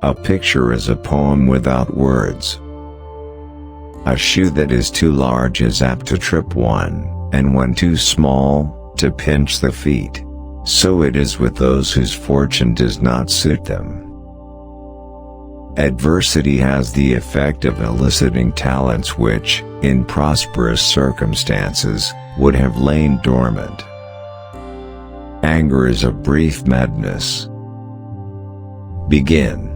A picture is a poem without words. A shoe that is too large is apt to trip one, and when too small, to pinch the feet. So it is with those whose fortune does not suit them. Adversity has the effect of eliciting talents which, in prosperous circumstances, would have lain dormant. Anger is a brief madness. Begin,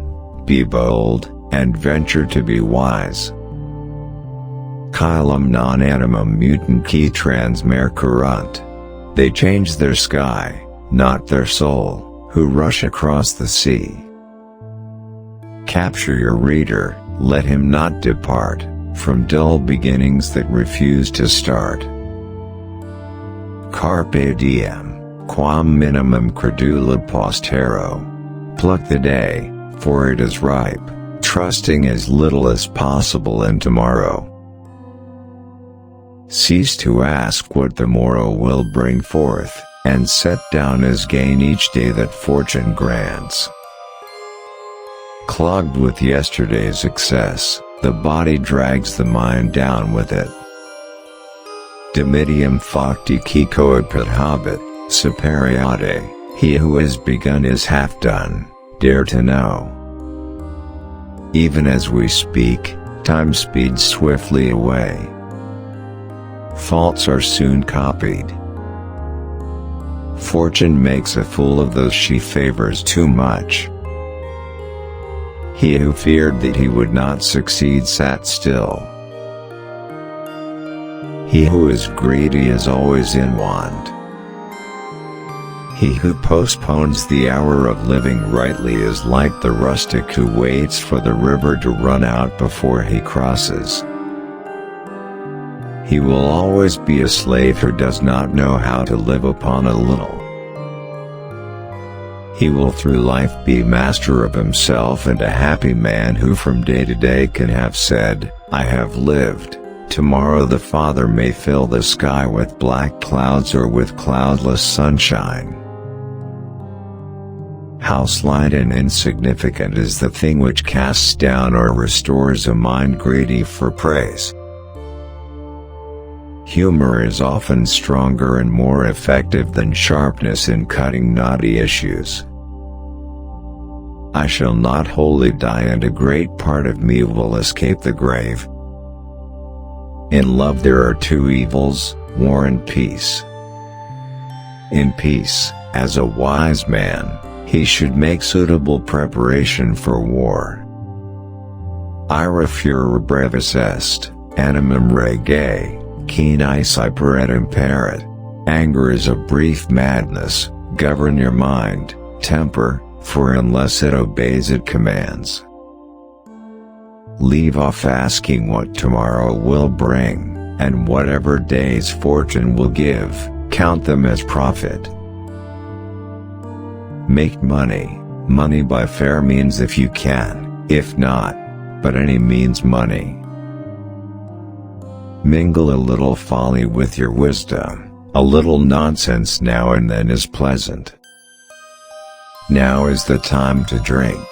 be bold, and venture to be wise. Caelum non animum mutant qui transmercurunt. They change their sky, not their soul, who rush across the sea. Capture your reader, let him not depart from dull beginnings that refuse to start. Carpe diem, quam minimum credula postero. Pluck the day, for it is ripe, trusting as little as possible in tomorrow. Cease to ask what the morrow will bring forth, and set down as gain each day that fortune grants. Clogged with yesterday's excess, the body drags the mind down with it. Dimidium facti qui coepit habet, superiade. He who has begun is half done, dare to know. Even as we speak, time speeds swiftly away. Faults are soon copied. Fortune makes a fool of those she favors too much. He who feared that he would not succeed sat still. He who is greedy is always in want. He who postpones the hour of living rightly is like the rustic who waits for the river to run out before he crosses. He will always be a slave who does not know how to live upon a little. He will through life be master of himself and a happy man who from day to day can have said, I have lived. Tomorrow the Father may fill the sky with black clouds or with cloudless sunshine. How slight and insignificant is the thing which casts down or restores a mind greedy for praise. Humor is often stronger and more effective than sharpness in cutting knotty issues. I shall not wholly die, and a great part of me will escape the grave. In love there are two evils, war and peace. In peace, as a wise man, he should make suitable preparation for war. Ira furor brevis est, animum rege, keen eyesight et imperet. Anger is a brief madness, govern your mind, temper, for unless it obeys it commands. Leave off asking what tomorrow will bring, and whatever day's fortune will give, count them as profit. Make money by fair means if you can, if not, but any means money. Mingle a little folly with your wisdom, a little nonsense now and then is pleasant. Now is the time to drink.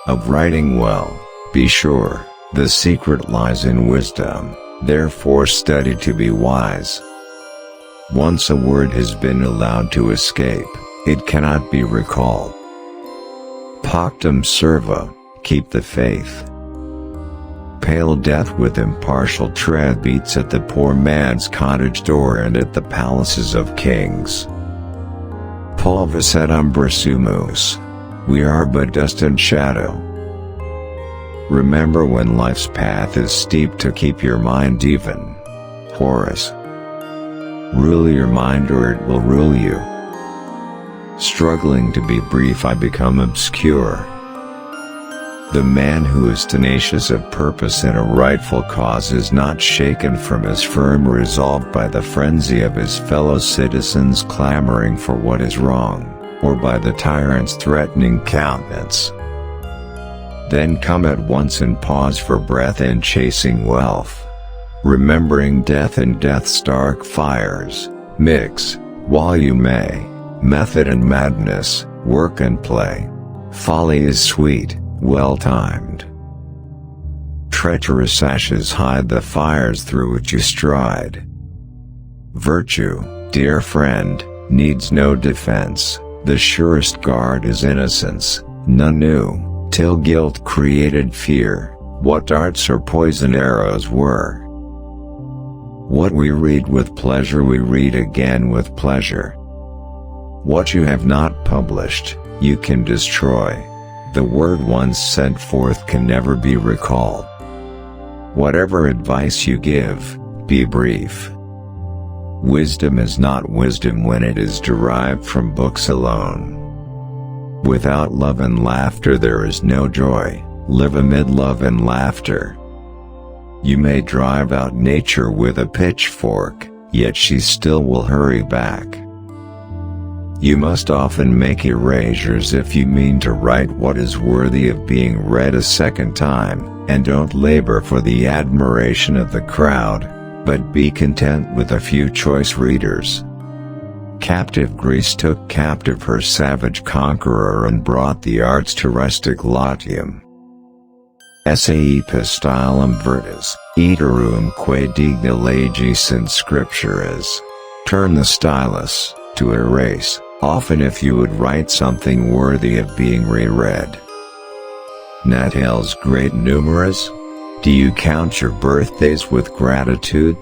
Of writing well, be sure, the secret lies in wisdom, therefore study to be wise. Once a word has been allowed to escape, it cannot be recalled. Pactum serva, keep the faith. Pale death with impartial tread beats at the poor man's cottage door and at the palaces of kings. Pulvis et umbra sumus. We are but dust and shadow. Remember when life's path is steep to keep your mind even. Horace. Rule your mind or it will rule you. Struggling to be brief I become obscure. The man who is tenacious of purpose in a rightful cause is not shaken from his firm resolve by the frenzy of his fellow citizens clamoring for what is wrong, or by the tyrant's threatening countenance. Then come at once and pause for breath in chasing wealth. Remembering death and death's dark fires, mix, while you may, method and madness, work and play. Folly is sweet, well-timed. Treacherous ashes hide the fires through which you stride. Virtue, dear friend, needs no defense, the surest guard is innocence, none knew, till guilt created fear, what darts or poison arrows were. What we read with pleasure we read again with pleasure. What you have not published, you can destroy. The word once sent forth can never be recalled. Whatever advice you give, be brief. Wisdom is not wisdom when it is derived from books alone. Without love and laughter there is no joy, live amid love and laughter. You may drive out nature with a pitchfork, yet she still will hurry back. You must often make erasures if you mean to write what is worthy of being read a second time, and don't labor for the admiration of the crowd, but be content with a few choice readers. Captive Greece took captive her savage conqueror and brought the arts to rustic Latium. Esse epistolum virtus, iterum quae digna legis in scriptures. Turn the stylus, to erase, often if you would write something worthy of being reread. Natales great numerous? Do you count your birthdays with gratitude?